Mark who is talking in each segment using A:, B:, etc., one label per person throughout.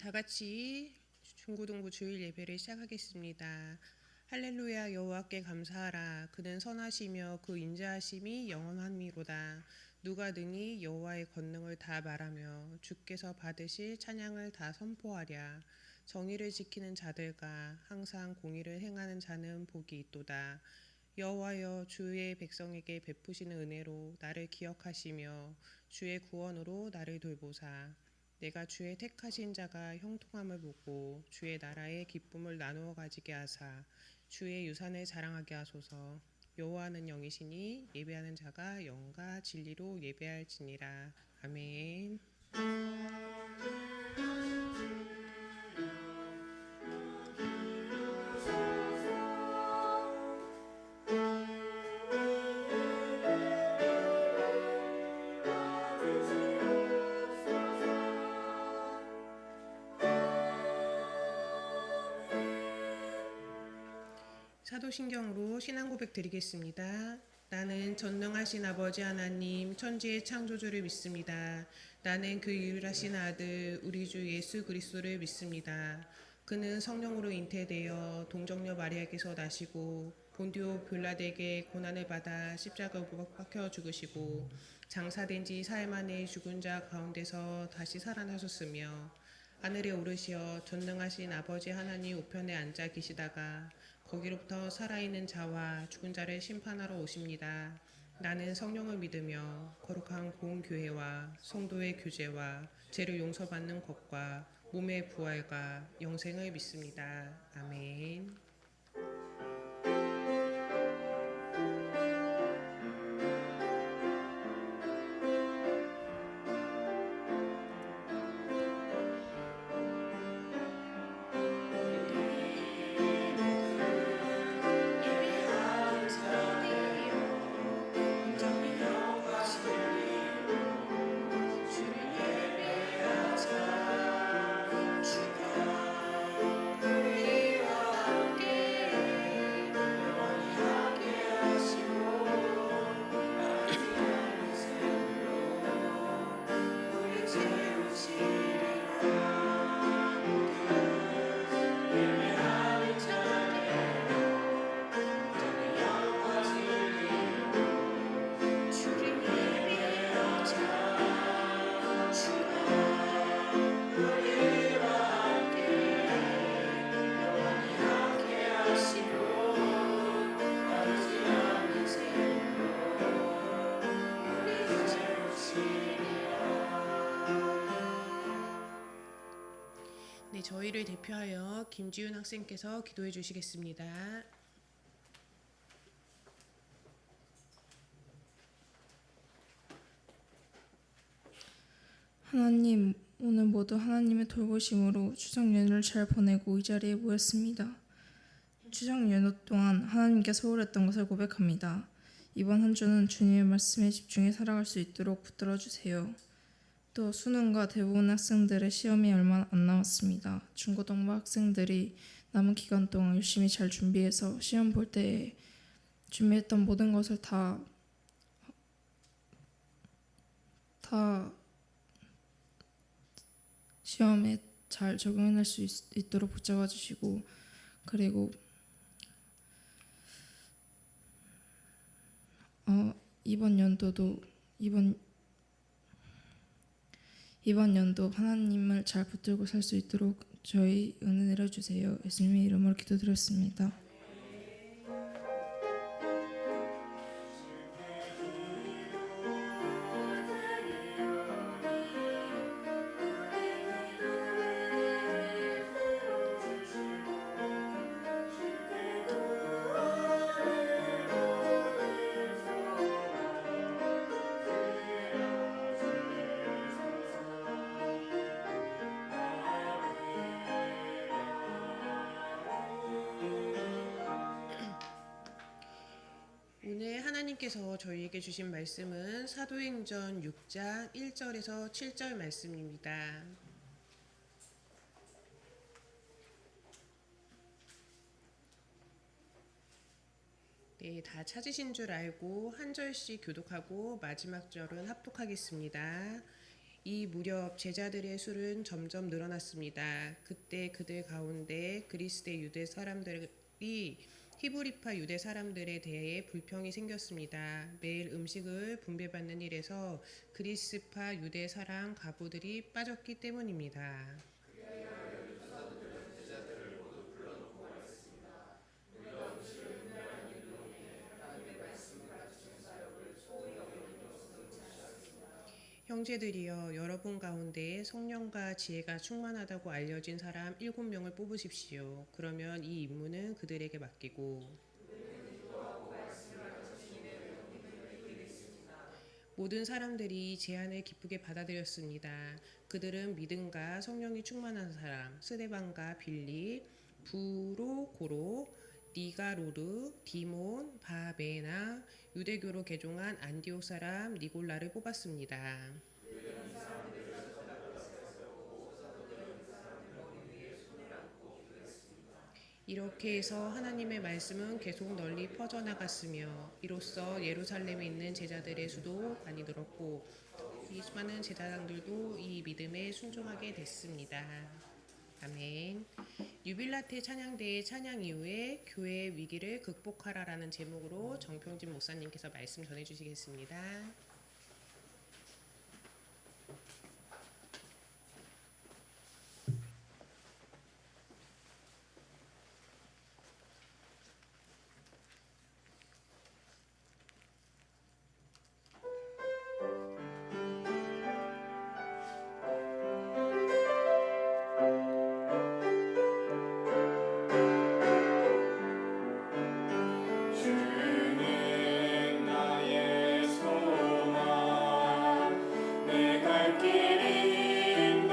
A: 다 같이 중고등부 주일 예배를 시작하겠습니다. 할렐루야. 여호와께 감사하라. 그는 선하시며 그 인자하심이 영원함이로다. 누가 능히 여호와의 권능을 다 말하며 주께서 받으실 찬양을 다 선포하랴. 정의를 지키는 자들과 항상 공의를 행하는 자는 복이 있도다. 여호와여, 주의 백성에게 베푸시는 은혜로 나를 기억하시며 주의 구원으로 나를 돌보사. 내가 주의 택하신 자가 형통함을 보고 주의 나라의 기쁨을 나누어 가지게 하사 주의 유산을 자랑하게 하소서. 여호와는 영이시니 예배하는 자가 영과 진리로 예배할지니라. 아멘. 사도신경으로 신앙 고백 드리겠습니다. 나는 전능하신 아버지 하나님 천지의 창조주를 믿습니다. 나는 그 유일하신 아들 우리 주 예수 그리스도를 믿습니다. 그는 성령으로 잉태되어 동정녀 마리아에게서 나시고 본디오 빌라도에게 고난을 받아 십자가에 못 박혀 죽으시고 장사된 지 사흘 만에 죽은 자 가운데서 다시 살아나셨으며 하늘에 오르시어 전능하신 아버지 하나님 우편에 앉아 계시다가 거기로부터 살아있는 자와 죽은 자를 심판하러 오십니다. 나는 성령을 믿으며 거룩한 공교회와 성도의 교제와 죄를 용서받는 것과 몸의 부활과 영생을 믿습니다. 아멘. 네, 저희를 대표하여 김지윤 학생께서 기도해 주시겠습니다.
B: 하나님, 오늘 모두 하나님의 돌보심으로 추석 연휴를 잘 보내고 이 자리에 모였습니다. 추석 연휴 동안 하나님께 소홀했던 것을 고백합니다. 이번 한 주는 주님의 말씀에 집중해 살아갈 수 있도록 붙들어 주세요. 또 수능과 대부분 학생들의 시험이 얼마 안 남았습니다. 중고등부 학생들이 남은 기간 동안 열심히 잘 준비해서 시험 볼 때에 준비했던 모든 것을 다 시험에 잘 적용해낼 수 있도록 붙잡아 주시고, 그리고 이번 연도 하나님을 잘 붙들고 살 수 있도록 저희 은혜 내려주세요. 예수님의 이름으로 기도드렸습니다.
A: 오늘 하나님께서 저희에게 주신 말씀은 사도행전 6장 1절에서 7절 말씀입니다. 네, 다 찾으신 줄 알고 한 절씩 교독하고 마지막 절은 합독하겠습니다. 이 무렵 제자들의 수는 점점 늘어났습니다. 그때 그들 가운데 그리스대 유대 사람들이 히브리파 유대 사람들에 대해 불평이 생겼습니다. 매일 음식을 분배받는 일에서 그리스파 유대 사람 가부들이 빠졌기 때문입니다. 형제들이여, 여러분 가운데 성령과 지혜가 충만하다고 알려진 사람 7명을 뽑으십시오. 그러면 이 임무는 그들에게 맡기고 모든 사람들이 제안을 기쁘게 받아들였습니다. 그들은 믿음과 성령이 충만한 사람 스데반과 빌리, 부로고로, 니가로르, 디몬, 바베나, 유대교로 개종한 안디옥 사람 니골라를 뽑았습니다. 이렇게 해서 하나님의 말씀은 계속 널리 퍼져나갔으며 이로써 예루살렘에 있는 제자들의 수도 많이 늘었고 이 많은 제사장들도 이 믿음에 순종하게 됐습니다. 아멘. 유빌라테 찬양대의 찬양 이후에 교회의 위기를 극복하라라는 제목으로 정평진 목사님께서 말씀 전해주시겠습니다.
C: 주는 나의 소망 내 갈 길 인도하시며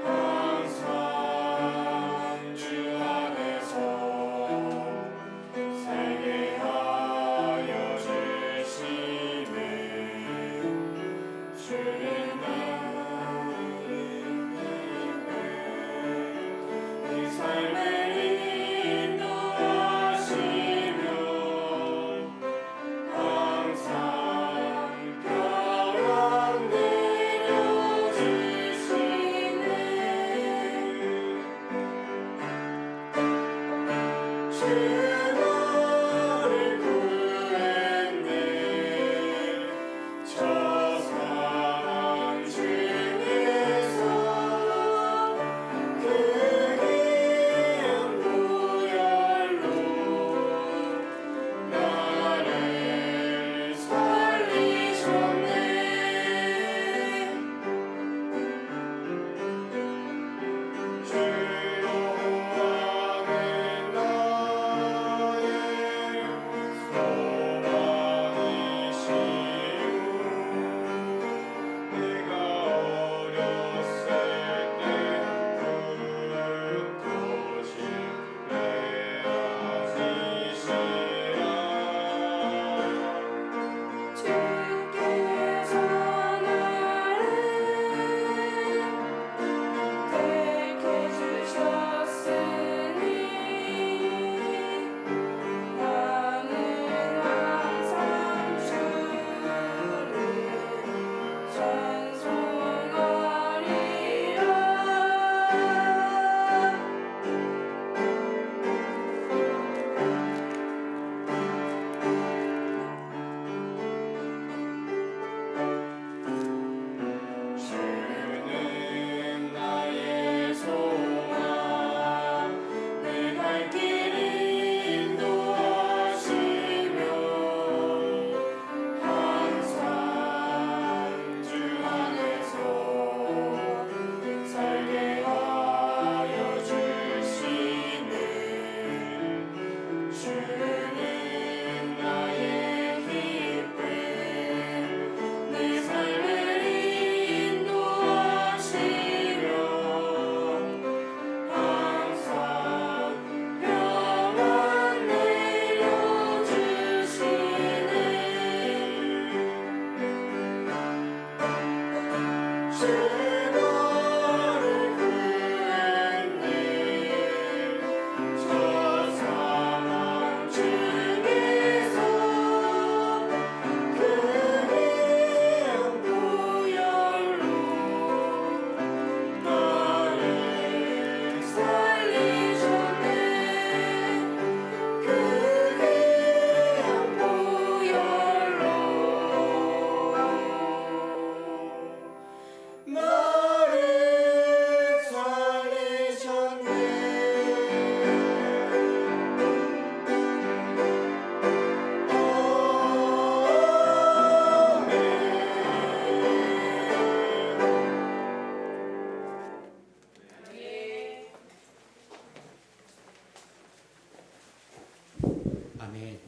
C: 항상 주 안에서 살게 하여 주시네. 주는 나의 이 삶을 인도하시며 항상 평안 내려주시네. 주 나를 구했네. 저 사랑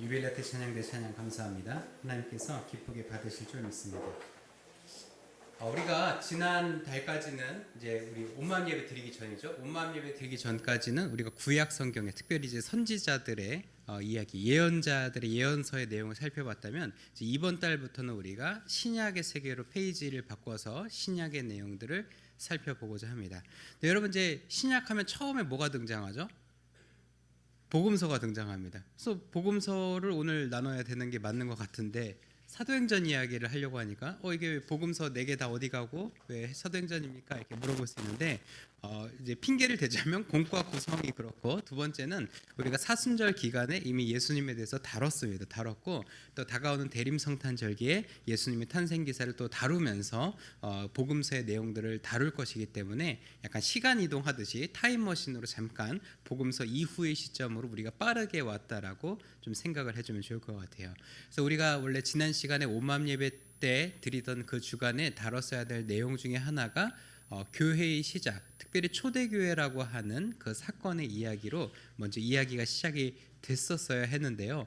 D: 이벨리아 찬양대 찬양 감사합니다. 하나님께서 기쁘게 받으실 줄 믿습니다. 우리가 지난 달까지는 이제 우리 온마음 예배 드리기 전이죠. 온마음 예배 드리기 전까지는 우리가 구약 성경에 특별히 이제 선지자들의 이야기, 예언자들의 예언서의 내용을 살펴봤다면 이제 이번 달부터는 우리가 신약의 세계로 페이지를 바꿔서 신약의 내용들을 살펴보고자 합니다. 네, 여러분 이제 신약하면 처음에 뭐가 등장하죠? 복음서가 등장합니다. 그래서 복음서를 오늘 나눠야 되는 게 맞는 것 같은데 사도행전 이야기를 하려고 하니까 이게 복음서 4개 다 어디 가고 왜 사도행전입니까? 이렇게 물어볼 수 있는데 이제 핑계를 대자면 공과 구성이 그렇고 두 번째는 우리가 사순절 기간에 이미 예수님에 대해서 다뤘고 또 다가오는 대림성탄절기에 예수님의 탄생 기사를 또 다루면서 복음서의 내용들을 다룰 것이기 때문에 약간 시간 이동하듯이 타임머신으로 잠깐 복음서 이후의 시점으로 우리가 빠르게 왔다라고 좀 생각을 해주면 좋을 것 같아요. 그래서 우리가 원래 지난 시간에 온마음 예배 때 드리던 그 주간에 다뤘어야 될 내용 중에 하나가 교회의 시작, 특별히 초대교회라고 하는 그 사건의 이야기로 먼저 이야기가 시작이 됐었어야 했는데요.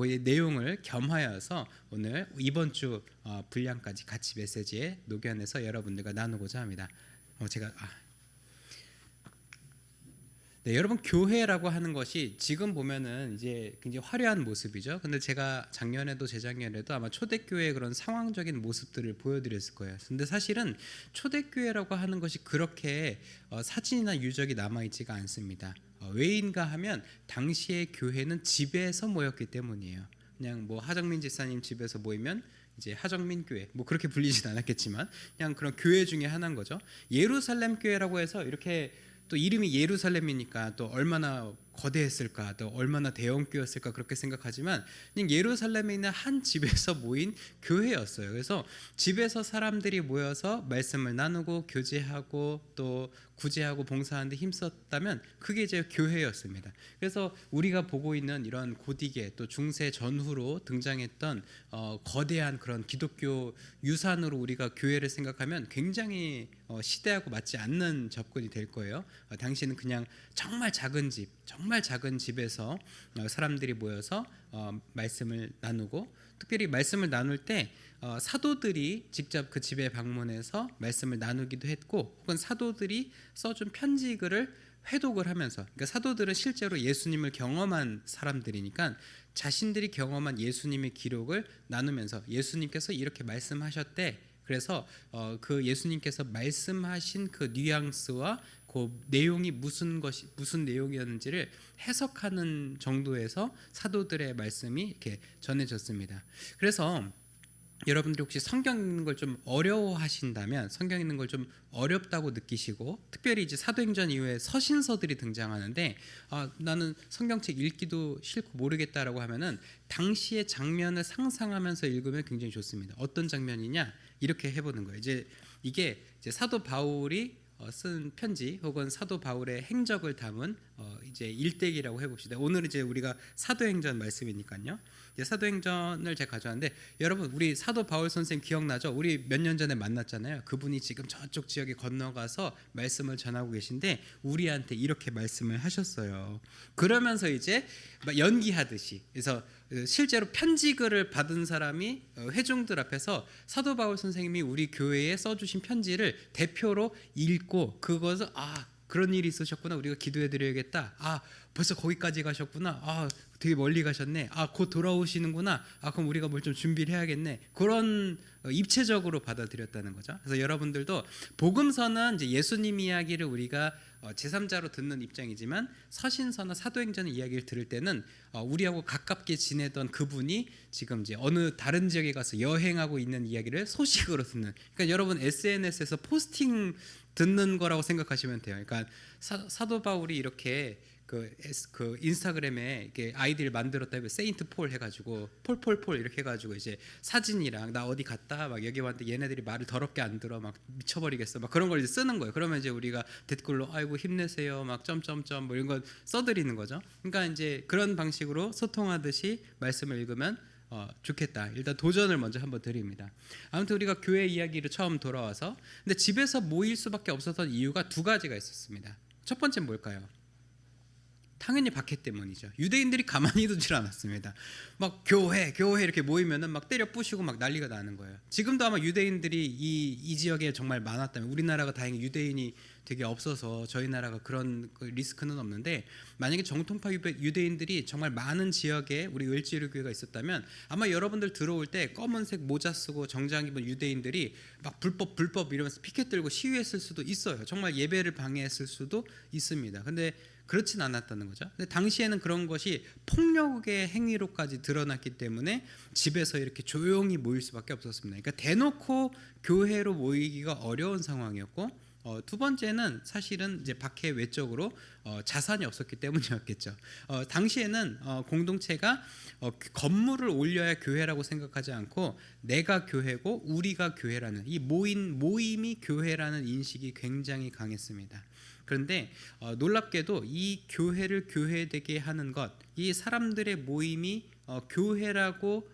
D: 이 내용을 겸하여서 오늘 이번 주 분량까지 같이 메시지에 녹여내서 여러분들과 나누고자 합니다. 네, 여러분 교회라고 하는 것이 지금 보면은 이제 굉장히 화려한 모습이죠. 근데 제가 작년에도 재작년에도 아마 초대교회의 그런 상황적인 모습들을 보여드렸을 거예요. 근데 사실은 초대교회라고 하는 것이 그렇게 사진이나 유적이 남아있지가 않습니다. 왜인가 하면 당시의 교회는 집에서 모였기 때문이에요. 그냥 뭐 하정민 집사님 집에서 모이면 이제 하정민 교회 뭐 그렇게 불리진 않았겠지만 그냥 그런 교회 중에 하나인 거죠. 예루살렘 교회라고 해서 이렇게 또 이름이 예루살렘이니까 또 얼마나 거대했을까, 또 얼마나 대형교였을까 그렇게 생각하지만 그냥 예루살렘에 있는 한 집에서 모인 교회였어요. 그래서 집에서 사람들이 모여서 말씀을 나누고 교제하고 또 구제하고 봉사하는 데 힘썼다면 그게 이제 교회였습니다. 그래서 우리가 보고 있는 이런 고디게 또 중세 전후로 등장했던 거대한 그런 기독교 유산으로 우리가 교회를 생각하면 굉장히 시대하고 맞지 않는 접근이 될 거예요. 당시는 그냥 정말 작은 집에서 사람들이 모여서 말씀을 나누고 특별히 말씀을 나눌 때 사도들이 직접 그 집에 방문해서 말씀을 나누기도 했고 혹은 사도들이 써준 편지글을 회독을 하면서 그러니까 사도들은 실제로 예수님을 경험한 사람들이니까 자신들이 경험한 예수님의 기록을 나누면서 예수님께서 이렇게 말씀하셨대. 그래서 그 예수님께서 말씀하신 그 뉘앙스와 그 내용이 무슨 내용이었는지를 해석하는 정도에서 사도들의 말씀이 이렇게 전해졌습니다. 그래서 여러분들이 혹시 성경 읽는 걸 좀 어려워하신다면 성경 읽는 걸 좀 어렵다고 느끼시고 특별히 이제 사도행전 이후에 서신서들이 등장하는데 나는 성경책 읽기도 싫고 모르겠다라고 하면은 당시의 장면을 상상하면서 읽으면 굉장히 좋습니다. 어떤 장면이냐 이렇게 해보는 거예요. 이게 사도 바울이 쓴 편지 혹은 사도 바울의 행적을 담은 이제 일대기라고 해봅시다. 오늘은 이제 우리가 사도행전 말씀이니까요. 이제 사도행전을 제가 가져왔는데 여러분 우리 사도 바울 선생 기억나죠? 우리 몇 년 전에 만났잖아요. 그분이 지금 저쪽 지역에 건너가서 말씀을 전하고 계신데 우리한테 이렇게 말씀을 하셨어요. 그러면서 이제 연기하듯이 그래서 실제로 편지글을 받은 사람이 회중들 앞에서 사도 바울 선생님이 우리 교회에 써주신 편지를 대표로 읽고 그것을 그런 일이 있으셨구나 우리가 기도해드려야겠다. 벌써 거기까지 가셨구나. 되게 멀리 가셨네. 곧 돌아오시는구나. 그럼 우리가 뭘 좀 준비를 해야겠네. 그런 입체적으로 받아들였다는 거죠. 그래서 여러분들도 복음서는 이제 예수님 이야기를 우리가 제3자로 듣는 입장이지만 서신서나 사도행전 이야기를 들을 때는 우리하고 가깝게 지내던 그분이 지금 이제 어느 다른 지역에 가서 여행하고 있는 이야기를 소식으로 듣는. 그러니까 여러분 SNS에서 포스팅 듣는 거라고 생각하시면 돼요. 그러니까 사도 바울이 이렇게 그 인스타그램에 이렇게 아이디를 만들었다. 세인트 폴 해가지고 폴 이렇게 해가지고 이제 사진이랑 나 어디 갔다 막 여기 왔는데 얘네들이 말을 더럽게 안 들어 막 미쳐버리겠어 막 그런 걸 이제 쓰는 거예요. 그러면 이제 우리가 댓글로 아이고 힘내세요 막 점점점 뭐 이런 거 써드리는 거죠. 그러니까 이제 그런 방식으로 소통하듯이 말씀을 읽으면 좋겠다. 일단 도전을 먼저 한번 드립니다. 아무튼 우리가 교회 이야기로 처음 돌아와서 근데 집에서 모일 수밖에 없었던 이유가 두 가지가 있었습니다. 첫 번째는 뭘까요? 당연히 박해 때문이죠. 유대인들이 가만히 두질 않았습니다. 막 교회 이렇게 모이면은 막 때려 부시고 막 난리가 나는 거예요. 지금도 아마 유대인들이 이 지역에 정말 많았다면, 우리나라가 다행히 유대인이 되게 없어서 저희 나라가 그런 리스크는 없는데, 만약에 정통파 유대인들이 정말 많은 지역에 우리 을지로교회가 있었다면 아마 여러분들 들어올 때 검은색 모자 쓰고 정장 입은 유대인들이 막 불법 이러면서 피켓 들고 시위했을 수도 있어요. 정말 예배를 방해했을 수도 있습니다. 근데 그렇진 않았다는 거죠. 근데 당시에는 그런 것이 폭력의 행위로까지 드러났기 때문에 집에서 이렇게 조용히 모일 수밖에 없었습니다. 그러니까 대놓고 교회로 모이기가 어려운 상황이었고, 두 번째는 사실은 이제 박해 외적으로 자산이 없었기 때문이었겠죠. 당시에는 공동체가 건물을 올려야 교회라고 생각하지 않고 내가 교회고 우리가 교회라는 이 모임이 교회라는 인식이 굉장히 강했습니다. 그런데 놀랍게도 이 교회를 교회되게 하는 것, 이 사람들의 모임이 교회라고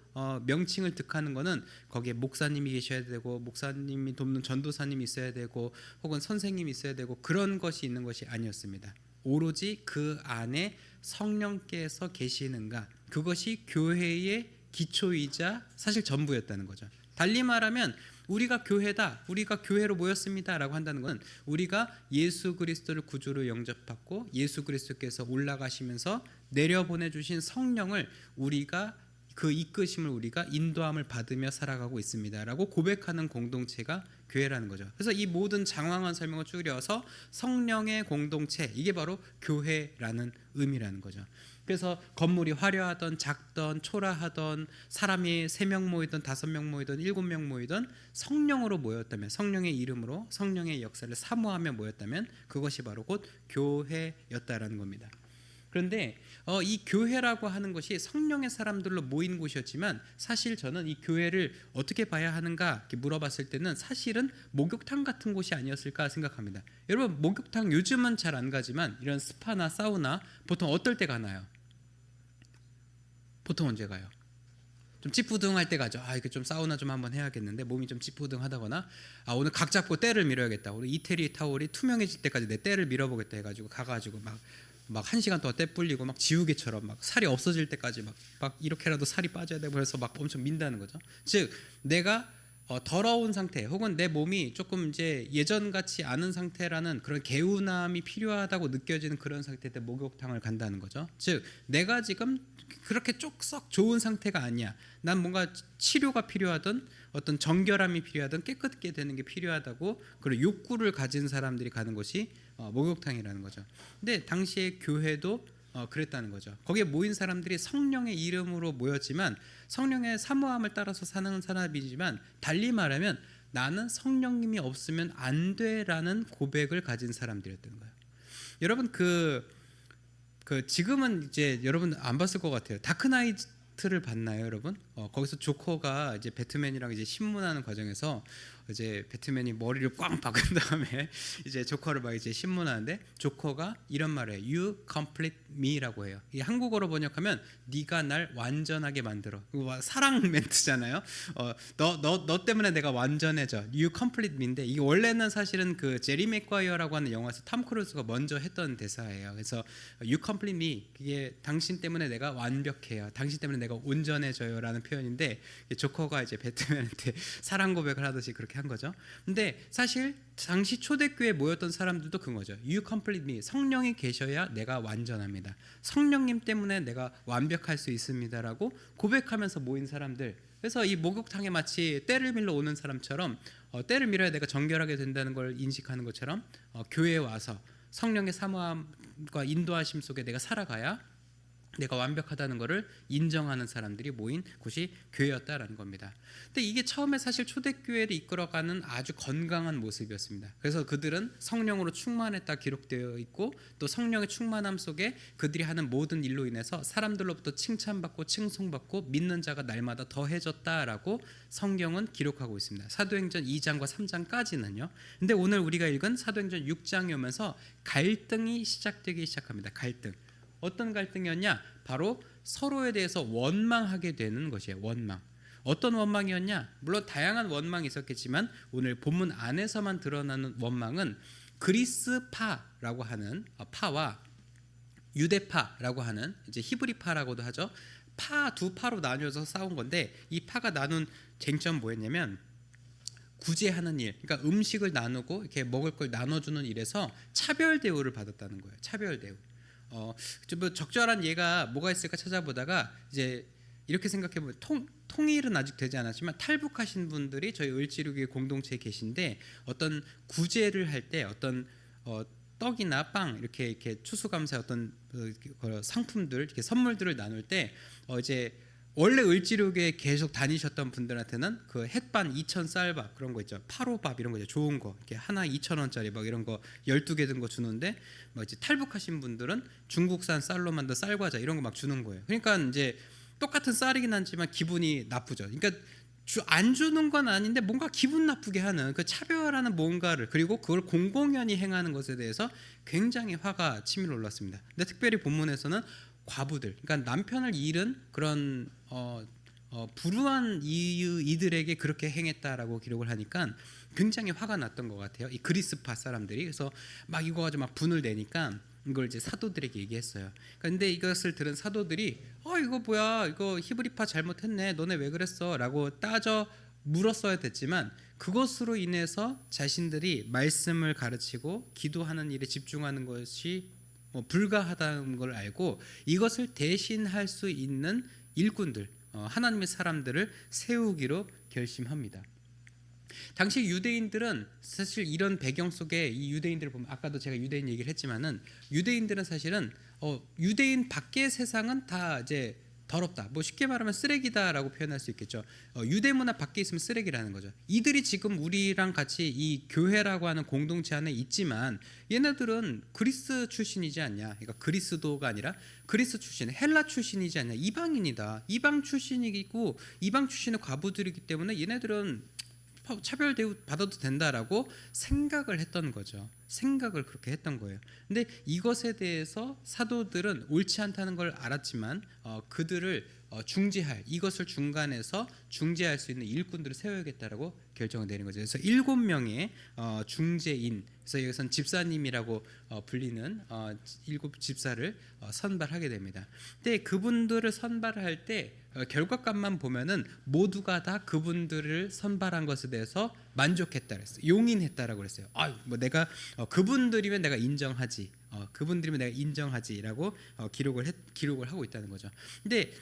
D: 명칭을 득하는 것은 거기에 목사님이 계셔야 되고, 목사님이 돕는 전도사님이 있어야 되고, 혹은 선생님이 있어야 되고, 그런 것이 있는 것이 아니었습니다. 오로지 그 안에 성령께서 계시는가, 그것이 교회의 기초이자 사실 전부였다는 거죠. 달리 말하면 우리가 교회다, 우리가 교회로 모였습니다라고 한다는 건 우리가 예수 그리스도를 구주로 영접받고 예수 그리스도께서 올라가시면서 내려보내 주신 성령을 우리가 그 이끄심을 우리가 인도함을 받으며 살아가고 있습니다라고 고백하는 공동체가 교회라는 거죠. 그래서 이 모든 장황한 설명을 줄여서 성령의 공동체, 이게 바로 교회라는 의미라는 거죠. 그래서 건물이 화려하던 작던 초라하던, 사람이 3명 모이던 5명 모이던 7명 모이던, 성령으로 모였다면, 성령의 이름으로 성령의 역사를 사모하며 모였다면 그것이 바로 곧 교회였다라는 겁니다. 그런데 이 교회라고 하는 것이 성령의 사람들로 모인 곳이었지만, 사실 저는 이 교회를 어떻게 봐야 하는가 이렇게 물어봤을 때는 사실은 목욕탕 같은 곳이 아니었을까 생각합니다. 여러분, 목욕탕 요즘은 잘 안 가지만 이런 스파나 사우나 보통 어떨 때 가나요? 보통 언제 가요? 좀 찌뿌둥할 때 가죠. 이거 좀 사우나 좀 한번 해야겠는데, 몸이 좀 찌뿌둥하다거나, 오늘 각 잡고 때를 밀어야겠다, 우리 이태리 타월이 투명해질 때까지 내 때를 밀어보겠다 해가지고 가가지고 막 1시간 동안 때 불리고 막 지우개처럼 막 살이 없어질 때까지 막 이렇게라도 살이 빠져야 되고, 그래서 막 엄청 민다는 거죠. 즉 내가 더러운 상태, 혹은 내 몸이 조금 이제 예전 같지 않은 상태라는 그런 개운함이 필요하다고 느껴지는 그런 상태 때 목욕탕을 간다는 거죠. 즉 내가 지금 그렇게 쏙 좋은 상태가 아니야, 난 뭔가 치료가 필요하든 어떤 정결함이 필요하든 깨끗게 되는 게 필요하다고 그런 욕구를 가진 사람들이 가는 곳이 목욕탕이라는 거죠. 근데 당시에 교회도 그랬다는 거죠. 거기에 모인 사람들이 성령의 이름으로 모였지만, 성령의 사모함을 따라서 사는 사람이지만, 달리 말하면 나는 성령님이 없으면 안 돼라는 고백을 가진 사람들이었던 거예요. 여러분 그 지금은 이제 여러분 안 봤을 것 같아요. 다크나이트를 봤나요, 여러분? 거기서 조커가 이제 배트맨이랑 이제 신문하는 과정에서 이제 배트맨이 머리를 꽝 박은 다음에 이제 조커를 막 이제 신문하는데, 조커가 이런 말을 해요. You complete me라고 해요. 이 한국어로 번역하면 네가 날 완전하게 만들어. 이거 사랑 멘트잖아요. 너 때문에 내가 완전해져. You complete me인데, 이게 원래는 사실은 그 제리 맥과이어라고 하는 영화에서 탐 크루즈가 먼저 했던 대사예요. 그래서 You complete me, 이게 당신 때문에 내가 완벽해요, 당신 때문에 내가 온전해져요라는 표현인데, 조커가 이제 배트맨한테 사랑 고백을 하듯이 그렇게 한 거죠. 근데 사실 당시 초대교회에 모였던 사람들도 그런 거죠. You complete me, 성령이 계셔야 내가 완전합니다, 성령님 때문에 내가 완벽할 수 있습니다라고 고백하면서 모인 사람들. 그래서 이 목욕탕에 마치 때를 밀러 오는 사람처럼, 때를 밀어야 내가 정결하게 된다는 걸 인식하는 것처럼 교회에 와서 성령의 사모함과 인도하심 속에 내가 살아가야 내가 완벽하다는 것을 인정하는 사람들이 모인 곳이 교회였다라는 겁니다. 근데 이게 처음에 사실 초대교회를 이끌어가는 아주 건강한 모습이었습니다. 그래서 그들은 성령으로 충만했다 기록되어 있고, 또 성령의 충만함 속에 그들이 하는 모든 일로 인해서 사람들로부터 칭찬받고 칭송받고 믿는 자가 날마다 더해졌다라고 성경은 기록하고 있습니다. 사도행전 2장과 3장까지는요. 근데 오늘 우리가 읽은 사도행전 6장에 오면서 갈등이 시작되기 시작합니다. 갈등. 어떤 갈등이었냐? 바로 서로에 대해서 원망하게 되는 것이에요. 원망. 어떤 원망이었냐? 물론 다양한 원망이 있었겠지만 오늘 본문 안에서만 드러나는 원망은 그리스파라고 하는 파와 유대파라고 하는 이제 히브리파라고도 하죠. 두 파로 나뉘어서 싸운 건데 이 파가 나눈 쟁점 뭐였냐면 구제하는 일, 그러니까 음식을 나누고 이렇게 먹을 걸 나눠주는 일에서 차별 대우를 받았다는 거예요. 차별 대우. 좀 적절한 예가 뭐가 있을까 찾아보다가 이제 이렇게 생각해보면 통일은 아직 되지 않았지만 탈북하신 분들이 저희 을지로교회 공동체에 계신데 어떤 구제를 할 때 어떤 떡이나 빵 이렇게 추수감사의 어떤 상품들, 이렇게 선물들을 나눌 때 이제 원래 을지로교에 계속 다니셨던 분들한테는 그 햇반 2,000 쌀밥 그런 거 있죠. 8호밥 이런 거 있죠. 좋은 거 이렇게 하나 2,000원짜리 막 이런 거 12개 든 거 주는데 막 이제 탈북하신 분들은 중국산 쌀로 만든 쌀과자 이런 거 막 주는 거예요. 그러니까 이제 똑같은 쌀이긴 하지만 기분이 나쁘죠. 그러니까 안 주는 건 아닌데 뭔가 기분 나쁘게 하는 그 차별하는 뭔가를, 그리고 그걸 공공연히 행하는 것에 대해서 굉장히 화가 치밀어 올랐습니다. 근데 특별히 본문에서는 과부들, 그러니까 남편을 잃은 그런 불우한 이들에게 그렇게 행했다라고 기록을 하니까 굉장히 화가 났던 것 같아요. 이 그리스파 사람들이. 그래서 막 이거 가지고 막 분을 내니까 이걸 이제 사도들에게 얘기했어요. 그런데 이것을 들은 사도들이 이거 뭐야, 이거 히브리파 잘못했네, 너네 왜 그랬어?라고 따져 물었어야 됐지만 그것으로 인해서 자신들이 말씀을 가르치고 기도하는 일에 집중하는 것이 불가하다는 걸 알고 이것을 대신할 수 있는 일꾼들, 하나님의 사람들을 세우기로 결심합니다. 당시 유대인들은 사실 이런 배경 속에 이 유대인들을 보면, 아까도 제가 유대인 얘기를 했지만은 유대인들은 사실은 유대인 밖의 세상은 다 이제 더럽다, 뭐 쉽게 말하면 쓰레기다라고 표현할 수 있겠죠. 유대 문화 밖에 있으면 쓰레기라는 거죠. 이들이 지금 우리랑 같이 이 교회라고 하는 공동체 안에 있지만 얘네들은 그리스 출신이지 않냐, 그러니까 그리스도가 아니라 그리스 출신, 헬라 출신이지 않냐, 이방인이다, 이방 출신이고 이방 출신의 과부들이기 때문에 얘네들은 차별 대우 받아도 된다라고 생각을 했던 거죠. 생각을 그렇게 했던 거예요. 근데 이것에 대해서 사도들은 옳지 않다는 걸 알았지만 그들을 중재할, 이것을 중간에서 중재할 수 있는 일꾼들을 세워야겠다라고 결정을 내린 거죠. 그래서 7명의 중재인, 그래서 여기서는 집사님이라고 불리는 7 집사를 선발하게 됩니다. 근데 그분들을 선발할 때 결과값만 보면은 모두가 다 그분들을 선발한 것에 대해서 만족했다 그랬어요. 용인했다라고 그랬어요. 뭐 내가 그분들이면 내가 인정하지, 그분들이면 내가 인정하지라고 기록을 하고 있다는 거죠. 근데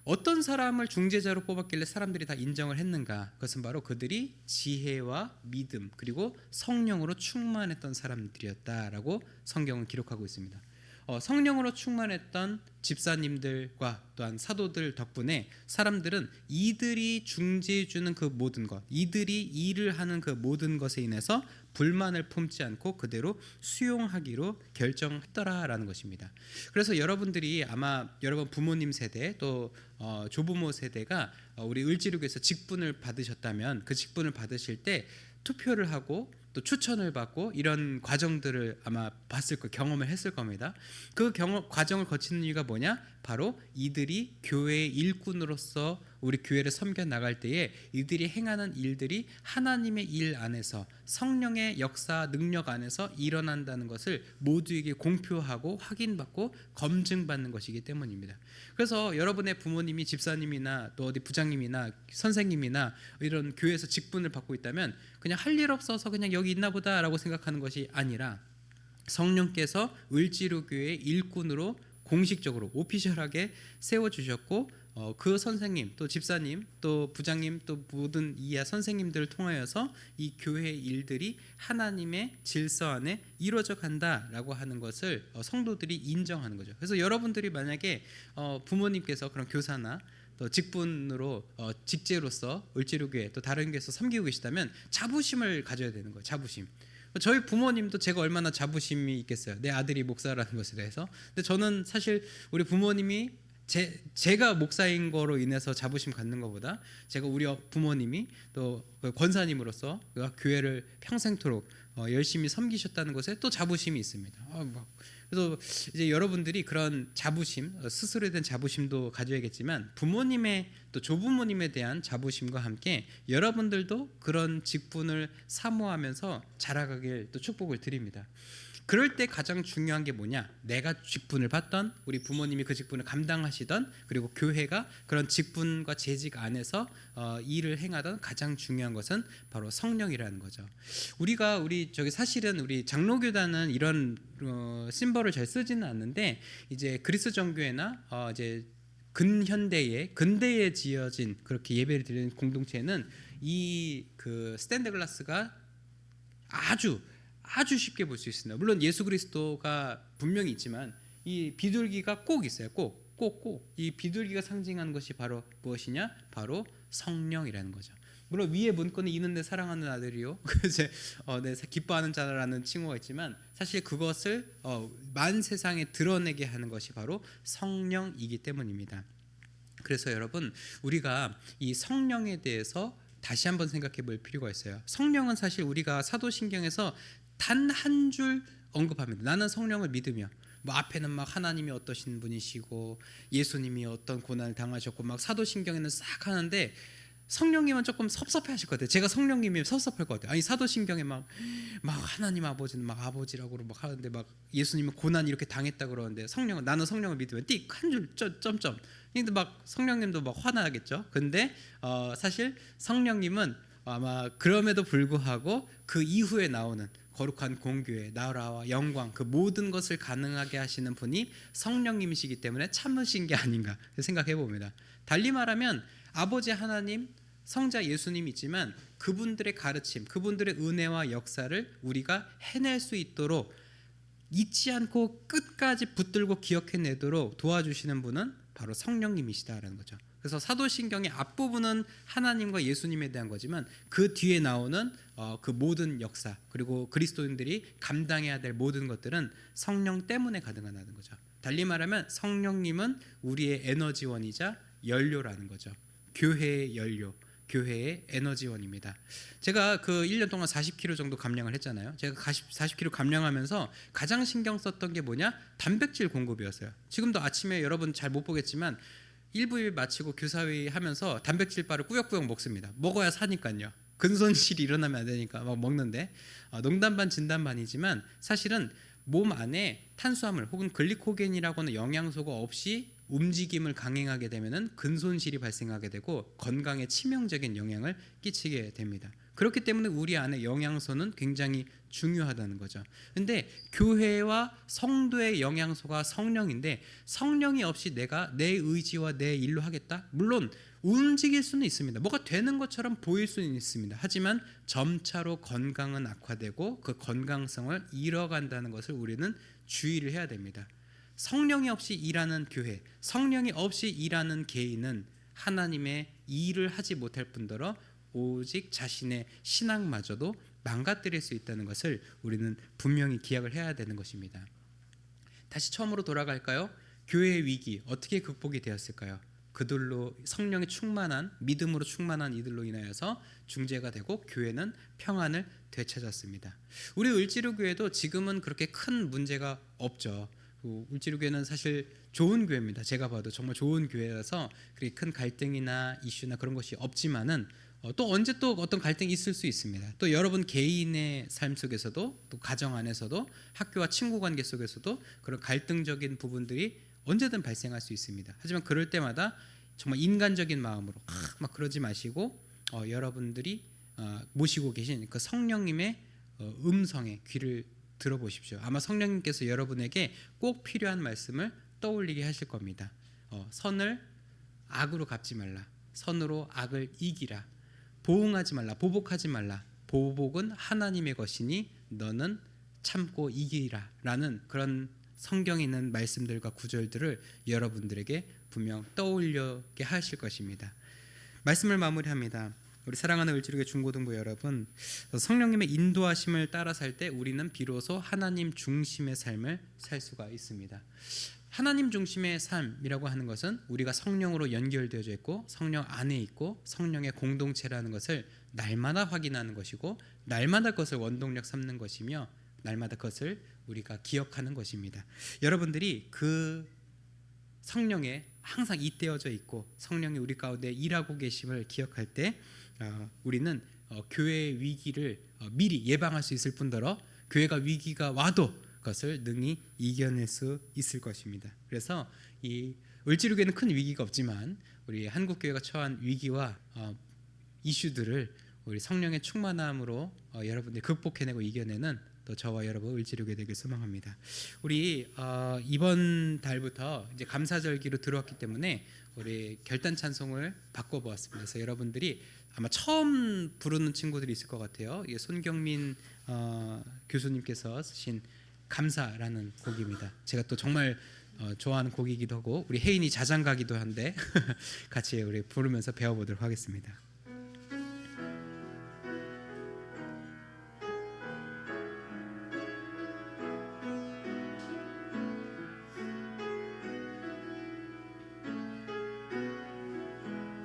D: 어떤 사람을 중재자로 뽑았길래 사람들이 다 인정을 했는가? 그것은 바로 그들이 지혜와 믿음 그리고 성령으로 충만했던 사람들이었다라고 성경은 기록하고 있습니다. 성령으로 충만했던 집사님들과 또한 사도들 덕분에 사람들은 이들이 중재해 주는 그 모든 것, 이들이 일을 하는 그 모든 것에 인해서 불만을 품지 않고 그대로 수용하기로 결정했더라라는 것입니다. 그래서 여러분들이 아마 여러분 부모님 세대 또 조부모 세대가 우리 을지로교에서 직분을 받으셨다면 그 직분을 받으실 때 투표를 하고 또 추천을 받고 이런 과정들을 아마 경험을 했을 겁니다. 그 과정을 거치는 이유가 뭐냐? 바로 이들이 교회의 일꾼으로서 우리 교회를 섬겨 나갈 때에 이들이 행하는 일들이 하나님의 일 안에서 성령의 역사 능력 안에서 일어난다는 것을 모두에게 공표하고 확인받고 검증받는 것이기 때문입니다. 그래서 여러분의 부모님이 집사님이나 또 어디 부장님이나 선생님이나 이런 교회에서 직분을 받고 있다면 그냥 할 일 없어서 그냥 여기 있나 보다라고 생각하는 것이 아니라 성령께서 을지로교회의 일꾼으로 공식적으로 오피셜하게 세워주셨고 그 선생님 또 집사님 또 부장님 또 모든 이하 선생님들을 통하여서 이 교회의 일들이 하나님의 질서 안에 이루어져 간다라고 하는 것을 성도들이 인정하는 거죠. 그래서 여러분들이 만약에 부모님께서 그런 교사나 또 직분으로 직제로서 을지로교회 또 다른 교회에서 섬기고 계시다면 자부심을 가져야 되는 거예요. 자부심. 저희 부모님도 제가 얼마나 자부심이 있겠어요. 내 아들이 목사라는 것에 대해서. 근데 저는 사실 우리 부모님이 제가 목사인 거로 인해서 자부심 갖는 것보다 제가 우리 부모님이 또 권사님으로서 교회를 평생토록 열심히 섬기셨다는 것에 또 자부심이 있습니다. 그래서 이제 여러분들이 그런 자부심, 스스로에 대한 자부심도 가져야겠지만 부모님의 또 조부모님에 대한 자부심과 함께 여러분들도 그런 직분을 사모하면서 자라가길 또 축복을 드립니다. 그럴 때 가장 중요한 게 뭐냐? 내가 직분을 받던, 우리 부모님이 그 직분을 감당하시던, 그리고 교회가 그런 직분과 재직 안에서 일을 행하던 가장 중요한 것은 바로 성령이라는 거죠. 우리 저기 사실은 우리 장로교단은 이런 심벌을 잘 쓰지는 않는데, 이제 그리스 정교회나 이제 근대에 지어진 그렇게 예배를 드리는 공동체는 이 그 스탠드 글라스가 아주 쉽게 볼 수 있습니다. 물론 예수 그리스도가 분명히 있지만 이 비둘기가 꼭 있어요. 꼭. 이 비둘기가 상징하는 것이 바로 무엇이냐? 바로 성령이라는 거죠. 물론 위에 문구는 이는 내 사랑하는 아들이요, 내 기뻐하는 자라는 칭호가 있지만 사실 그것을 만 세상에 드러내게 하는 것이 바로 성령이기 때문입니다. 그래서 여러분, 우리가 이 성령에 대해서 다시 한번 생각해 볼 필요가 있어요. 성령은 사실 우리가 사도신경에서 단 한 줄 언급합니다. 나는 성령을 믿으며, 뭐 앞에는 막 하나님이 어떠신 분이시고 예수님이 어떤 고난을 당하셨고 막 사도신경에는 싹 하는데, 성령님은 조금 섭섭해하실 것 같아요. 제가 성령님이 섭섭할 것 같아요. 아니 사도신경에 막 하나님 아버지는 막 아버지라고 막 하는데, 막 예수님은 고난 이렇게 당했다 그러는데 나는 성령을 믿으면 띡 한 줄 점점. 근데 막 성령님도 막 화나겠죠. 근데 사실 성령님은 아마 그럼에도 불구하고 그 이후에 나오는 거룩한 공교회, 나라와 영광, 그 모든 것을 가능하게 하시는 분이 성령님이시기 때문에 참으신 게 아닌가 생각해 봅니다. 달리 말하면 아버지 하나님, 성자 예수님이 있지만 그분들의 가르침, 그분들의 은혜와 역사를 우리가 해낼 수 있도록 잊지 않고 끝까지 붙들고 기억해내도록 도와주시는 분은 바로 성령님이시다라는 거죠. 그래서 사도신경의 앞부분은 하나님과 예수님에 대한 거지만 그 뒤에 나오는 그 모든 역사, 그리고 그리스도인들이 감당해야 될 모든 것들은 성령 때문에 가능하다는 거죠. 달리 말하면 성령님은 우리의 에너지원이자 연료라는 거죠. 교회의 연료, 교회의 에너지원입니다. 제가 그 1년 동안 40kg 정도 감량을 했잖아요. 제가 40kg 감량하면서 가장 신경 썼던 게 뭐냐? 단백질 공급이었어요. 지금도 아침에 여러분 잘 못 보겠지만 1부일 마치고 교사회의 하면서 단백질 바를 꾸역꾸역 먹습니다. 먹어야 사니까요. 근손실이 일어나면 안 되니까 막 먹는데, 농담 반 진담 반이지만 사실은 몸 안에 탄수화물 혹은 글리코겐이라고 하는 영양소가 없이 움직임을 강행하게 되면은 근손실이 발생하게 되고 건강에 치명적인 영향을 끼치게 됩니다. 그렇기 때문에 우리 안에 영양소는 굉장히 중요하다는 거죠. 근데 교회와 성도의 영양소가 성령인데, 성령이 없이 내가 내 의지와 내 일로 하겠다? 물론 움직일 수는 있습니다. 뭐가 되는 것처럼 보일 수는 있습니다. 하지만 점차로 건강은 악화되고 그 건강성을 잃어간다는 것을 우리는 주의를 해야 됩니다. 성령이 없이 일하는 교회, 성령이 없이 일하는 개인은 하나님의 일을 하지 못할 뿐더러 오직 자신의 신앙마저도 망가뜨릴 수 있다는 것을 우리는 분명히 기억을 해야 되는 것입니다. 다시 처음으로 돌아갈까요? 교회의 위기 어떻게 극복이 되었을까요? 그들로 성령이 충만한, 믿음으로 충만한 이들로 인하여서 중재가 되고 교회는 평안을 되찾았습니다. 우리 을지로교회도 지금은 그렇게 큰 문제가 없죠. 울지로교회는 사실 좋은 교회입니다. 제가 봐도 정말 좋은 교회라서 그렇게 큰 갈등이나 이슈나 그런 것이 없지만은 또 언제 또 어떤 갈등이 있을 수 있습니다. 또 여러분 개인의 삶 속에서도, 또 가정 안에서도, 학교와 친구 관계 속에서도 그런 갈등적인 부분들이 언제든 발생할 수 있습니다. 하지만 그럴 때마다 정말 인간적인 마음으로 막 그러지 마시고 여러분들이 모시고 계신 그 성령님의 음성에 귀를 들어보십시오. 아마 성령님께서 여러분에게 꼭 필요한 말씀을 떠올리게 하실 겁니다. 선을 악으로 갚지 말라. 선으로 악을 이기라. 보응하지 말라. 보복하지 말라. 보복은 하나님의 것이니 너는 참고 이기라. 라는 그런 성경에 있는 말씀들과 구절들을 여러분들에게 분명 떠올리게 하실 것입니다. 말씀을 마무리합니다. 우리 사랑하는 을지로교회 중고등부 여러분, 성령님의 인도하심을 따라 살 때 우리는 비로소 하나님 중심의 삶을 살 수가 있습니다. 하나님 중심의 삶이라고 하는 것은 우리가 성령으로 연결되어져 있고 성령 안에 있고 성령의 공동체라는 것을 날마다 확인하는 것이고, 날마다 그것을 원동력 삼는 것이며, 날마다 그것을 우리가 기억하는 것입니다. 여러분들이 그 성령에 항상 잇대어져 있고 성령이 우리 가운데 일하고 계심을 기억할 때 우리는 교회의 위기를 미리 예방할 수 있을 뿐더러 교회가 위기가 와도 것을 능히 이겨낼 수 있을 것입니다. 그래서 이 을지로교회는 큰 위기가 없지만 우리 한국교회가 처한 위기와 이슈들을 우리 성령의 충만함으로 여러분들이 극복해내고 이겨내는 또 저와 여러분 을지로교회 되길 소망합니다. 우리 이번 달부터 이제 감사절기로 들어왔기 때문에 우리 결단 찬송을 바꿔보았습니다. 그래서 여러분들이 아마 처음 부르는 친구들이 있을 것 같아요. 이게 손경민 교수님께서 쓰신 감사라는 곡입니다. 제가 또 정말 좋아하는 곡이기도 하고 우리 혜인이 자장가기도 한데 같이 우리 부르면서 배워보도록 하겠습니다.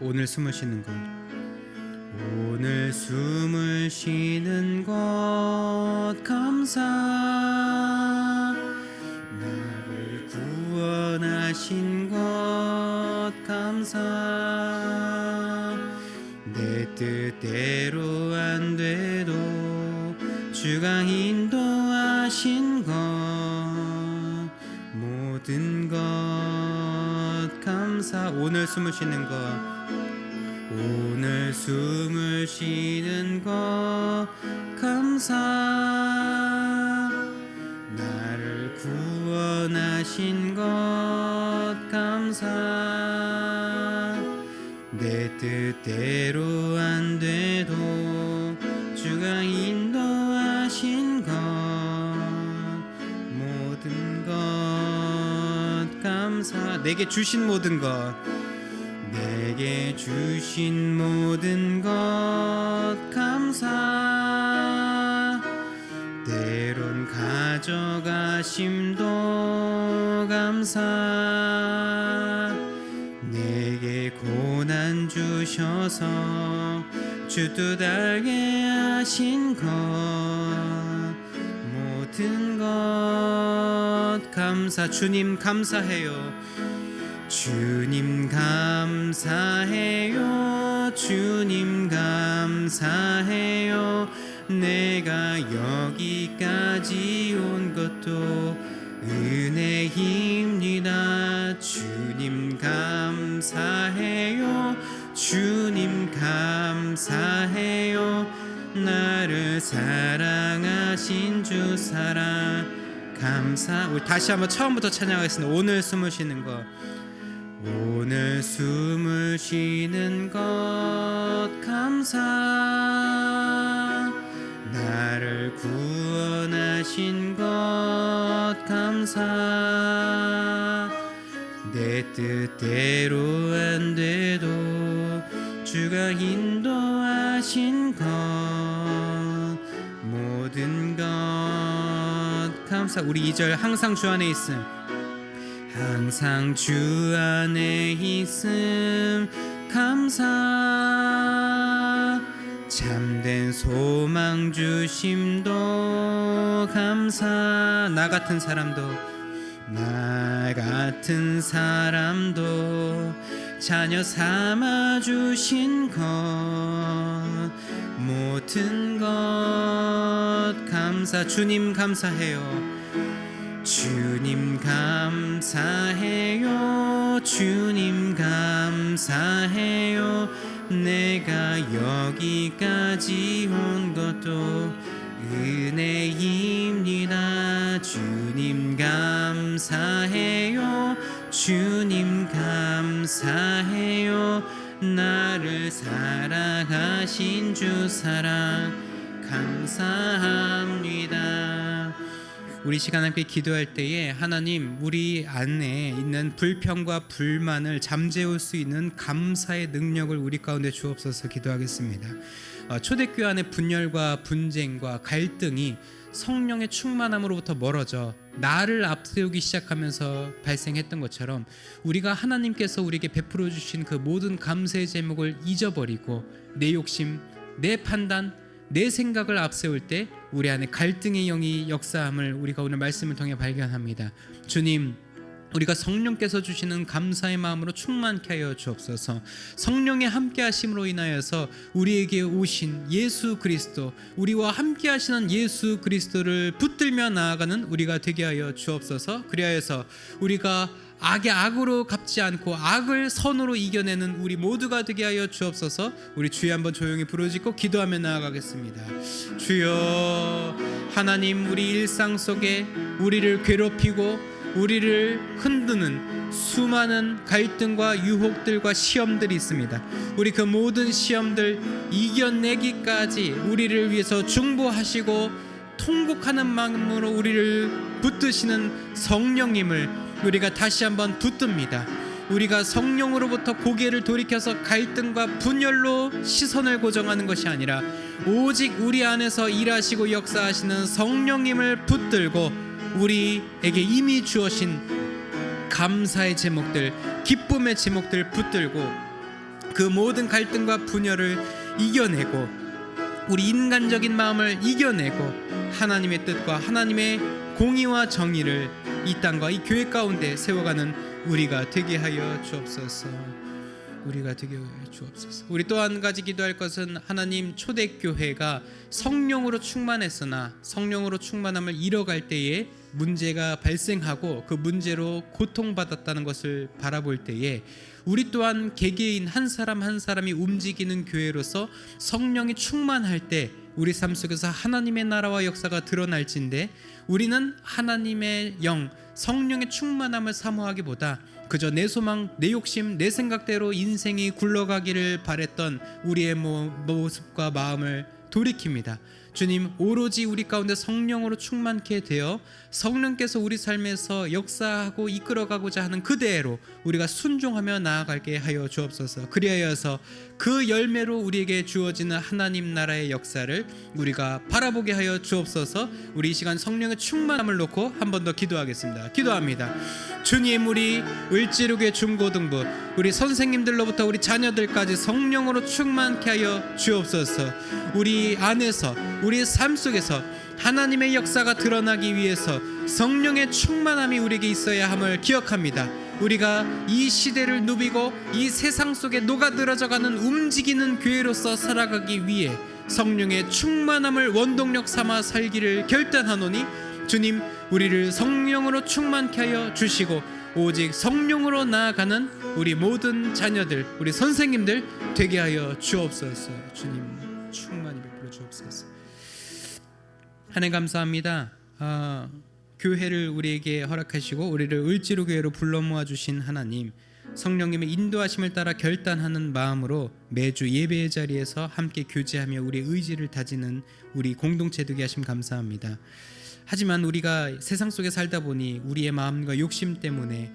D: 오늘 숨을 쉬는 것, 오늘 숨을 쉬는 것 감사, 나를 구원하신 것 감사, 내 뜻대로 안 돼도 주가 인도하신 것 모든 것 감사. 오늘 숨을 쉬는 것, 오늘 숨을 쉬는 것 감사, 나를 구원하신 것 감사, 내 뜻대로 안 돼도 주가 인도하신 것 모든 것 감사, 내게 주신 모든 것, 내게 주신 모든 것 감사, 때론 가져가심도 감사, 내게 고난 주셔서 주 뜻 알게 하신 것 모든 것 감사. 주님 감사해요. 주님 감사해요. 주님 감사해요. 내가 여기까지 온 것도 은혜입니다. 주님 감사해요. 주님 감사해요. 나를 사랑하신 주 사랑 감사. 우리 다시 한번 처음부터 찬양하겠습니다. 오늘 숨을 쉬는 것, 오늘 숨을 쉬는 것 감사, 나를 구원하신 것 감사, 내 뜻대로 안 돼도 주가 인도하신 것 모든 것 감사. 우리 2절 항상 주 안에 있음, 항상 주 안에 있음 감사, 참된 소망 주심도 감사, 나 같은 사람도 자녀 삼아 주신 것 모든 것 감사. 주님 감사해요. 주님 감사해요. 주님 감사해요. 내가 여기까지 온 것도 은혜입니다. 주님 감사해요. 주님 감사해요. 나를 사랑하신 주 사랑 감사합니다. 우리 시간 함께 기도할 때에 하나님, 우리 안에 있는 불평과 불만을 잠재울 수 있는 감사의 능력을 우리 가운데 주옵소서 기도하겠습니다. 초대교회 안의 분열과 분쟁과 갈등이 성령의 충만함으로부터 멀어져 나를 앞세우기 시작하면서 발생했던 것처럼 우리가 하나님께서 우리에게 베풀어 주신 그 모든 감사의 제목을 잊어버리고 내 욕심, 내 판단, 내 생각을 앞세울 때 우리 안에 갈등의 영이 역사함을 우리가 오늘 말씀을 통해 발견합니다. 주님, 우리가 성령께서 주시는 감사의 마음으로 충만케 하여 주옵소서. 성령의 함께 하심으로 인하여서 우리에게 오신 예수 그리스도, 우리와 함께 하시는 예수 그리스도를 붙들며 나아가는 우리가 되게 하여 주옵소서. 그리하여서 우리가 악의 악으로 갚지 않고 악을 선으로 이겨내는 우리 모두가 되게 하여 주옵소서. 우리 주여 한번 조용히 부르짖고 기도하며 나아가겠습니다. 주여, 하나님, 우리 일상 속에 우리를 괴롭히고 우리를 흔드는 수많은 갈등과 유혹들과 시험들이 있습니다. 우리 그 모든 시험들 이겨내기까지 우리를 위해서 중보하시고 통곡하는 마음으로 우리를 붙드시는 성령님을 우리가 다시 한번 붙듭니다. 우리가 성령으로부터 고개를 돌이켜서 갈등과 분열로 시선을 고정하는 것이 아니라 오직 우리 안에서 일하시고 역사하시는 성령님을 붙들고 우리에게 이미 주어진 감사의 제목들, 기쁨의 제목들 붙들고 그 모든 갈등과 분열을 이겨내고 우리 인간적인 마음을 이겨내고 하나님의 뜻과 하나님의 공의와 정의를 이 땅과 이 교회 가운데 세워가는 우리가 되게 하여 주옵소서. 우리가 되게 하여 주옵소서. 우리 또 한 가지 기도할 것은 하나님, 초대교회가 성령으로 충만했으나 성령으로 충만함을 잃어갈 때에 문제가 발생하고 그 문제로 고통받았다는 것을 바라볼 때에 우리 또한 개개인 한 사람 한 사람이 움직이는 교회로서 성령이 충만할 때 우리 삶 속에서 하나님의 나라와 역사가 드러날진데 우리는 하나님의 영, 성령의 충만함을 사모하기보다 그저 내 소망, 내 욕심, 내 생각대로 인생이 굴러가기를 바랬던 우리의 모습과 마음을 돌이킵니다. 주님, 오로지 우리 가운데 성령으로 충만케 되어 성령께서 우리 삶에서 역사하고 이끌어가고자 하는 그대로 우리가 순종하며 나아가게 하여 주옵소서. 그리하여서 그 열매로 우리에게 주어지는 하나님 나라의 역사를 우리가 바라보게 하여 주옵소서. 우리 이 시간 성령의 충만함을 놓고 한 번 더 기도하겠습니다. 기도합니다. 주님, 우리 을지로교회 중고등부 우리 선생님들로부터 우리 자녀들까지 성령으로 충만케 하여 주옵소서. 우리 안에서 우리 삶 속에서 하나님의 역사가 드러나기 위해서 성령의 충만함이 우리에게 있어야 함을 기억합니다. 우리가 이 시대를 누비고 이 세상 속에 녹아들어져가는 움직이는 교회로서 살아가기 위해 성령의 충만함을 원동력 삼아 살기를 결단하노니 주님, 우리를 성령으로 충만케 하여 주시고 오직 성령으로 나아가는 우리 모든 자녀들, 우리 선생님들 되게 하여 주옵소서. 주님, 충만히 베풀어 주옵소서. 하나님 감사합니다. 교회를 우리에게 허락하시고 우리를 을지로 교회로 불러 모아 주신 하나님, 성령님의 인도하심을 따라 결단하는 마음으로 매주 예배의 자리에서 함께 교제하며 우리의 의지를 다지는 우리 공동체 되게 하심 감사합니다. 하지만 우리가 세상 속에 살다 보니 우리의 마음과 욕심 때문에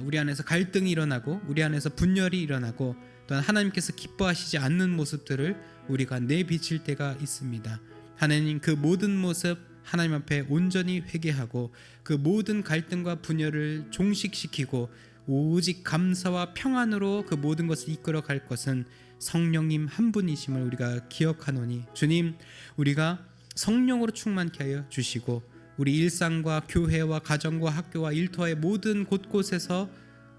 D: 우리 안에서 갈등이 일어나고 우리 안에서 분열이 일어나고 또한 하나님께서 기뻐하시지 않는 모습들을 우리가 내비칠 때가 있습니다. 하나님, 그 모든 모습 하나님 앞에 온전히 회개하고 그 모든 갈등과 분열을 종식시키고 오직 감사와 평안으로 그 모든 것을 이끌어갈 것은 성령님 한 분이심을 우리가 기억하노니 주님, 우리가 성령으로 충만케 하여 주시고 우리 일상과 교회와 가정과 학교와 일터의 모든 곳곳에서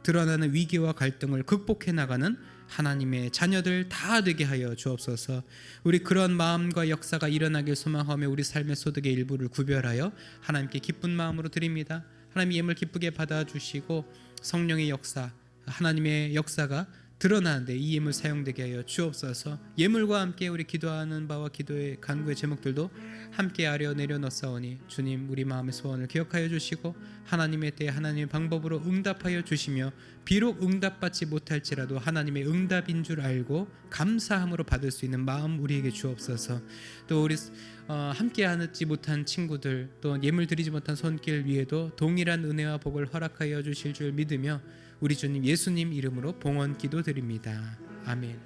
D: 드러나는 위기와 갈등을 극복해 나가는 하나님의 자녀들 다 되게 하여 주옵소서. 우리 그런 마음과 역사가 일어나길 소망하며 우리 삶의 소득의 일부를 구별하여 하나님께 기쁜 마음으로 드립니다. 하나님, 예물 기쁘게 받아주시고 성령의 역사, 하나님의 역사가 드러나는데 이 예물 사용되게 하여 주옵소서. 예물과 함께 우리 기도하는 바와 기도의 간구의 제목들도 함께 아려 내려놓사오니 주님, 우리 마음의 소원을 기억하여 주시고 하나님의 때에 하나님의 방법으로 응답하여 주시며 비록 응답받지 못할지라도 하나님의 응답인 줄 알고 감사함으로 받을 수 있는 마음 우리에게 주옵소서. 또 우리 함께 하지 못한 친구들, 또 예물 드리지 못한 손길 위에도 동일한 은혜와 복을 허락하여 주실 줄 믿으며 우리 주님 예수님 이름으로 봉헌 기도드립니다. 아멘.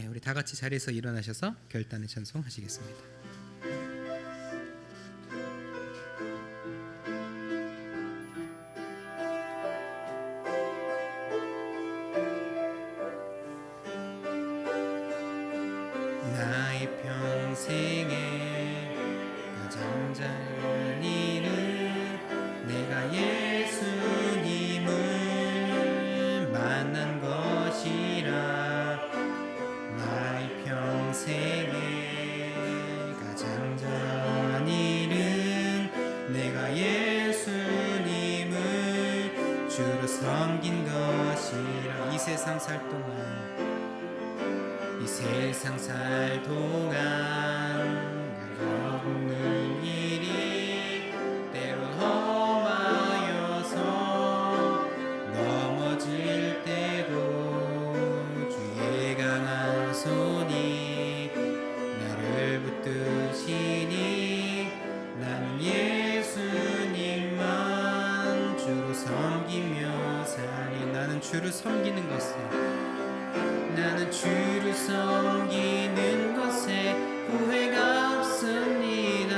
D: 우리 다 같이 자리에서 일어나셔서 결단의 찬송하시겠습니다. 나의 평생에 가장 잘 일은 내가 예수 세상 살 동안 내가 없는 일이 때론 험하여서 넘어질 때도 주의 강한 손이 나를 붙드시니 나는 예수님만 주로 섬기며 살리. 나는 주를 섬기는 것에 후회가 없습니다.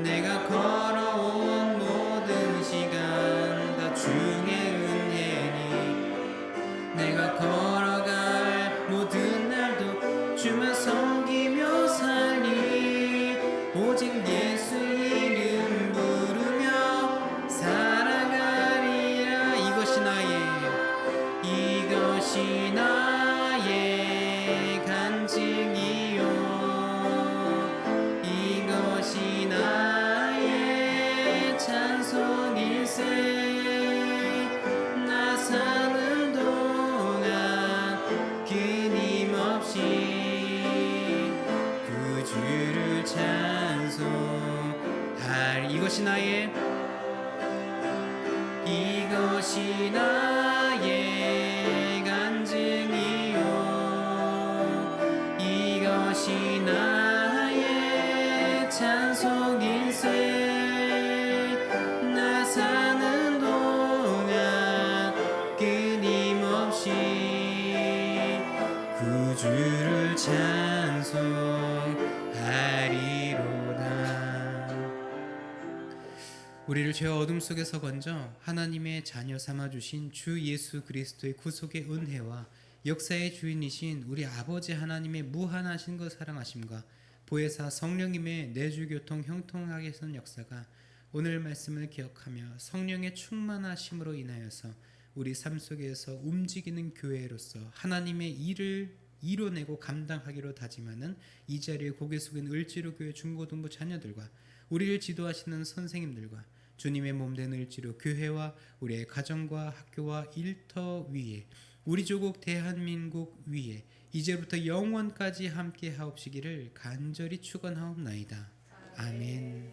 D: 내가 걸어온 모든 시간 다 주의 은혜니 내가 걸어갈 모든 날도 주만 섬기며 살리. 오직 예수 이름 부르며 살아가리라. 이것이 나의 간증이요 이것이 나의 찬송일세. 나 사는 동안 끊임없이 그 주를 찬송하리. 이것이 나의 간증이요 이것이 나의 찬송일세. 나 사는 동안 끊임없이 그 주를 찬송하리로다. 우리를 죄와 어둠 속에서 건져 하나님의 자녀 삼아주신 주 예수 그리스도의 구속의 은혜와 역사의 주인이신 우리 아버지 하나님의 무한하신 것 사랑하심과 보혜사 성령님의 내주교통 형통하게 하시는 역사가 오늘 말씀을 기억하며 성령의 충만하심으로 인하여서 우리 삶 속에서 움직이는 교회로서 하나님의 일을 이뤄내고 감당하기로 다짐하는 이 자리에 고개 숙인 을지로 교회 중고등부 자녀들과 우리를 지도하시는 선생님들과 주님의 몸된 을지로 교회와 우리의 가정과 학교와 일터 위에 우리 조국 대한민국 위에 이제부터 영원까지 함께 하옵시기를 간절히 축원하옵나이다. 아멘.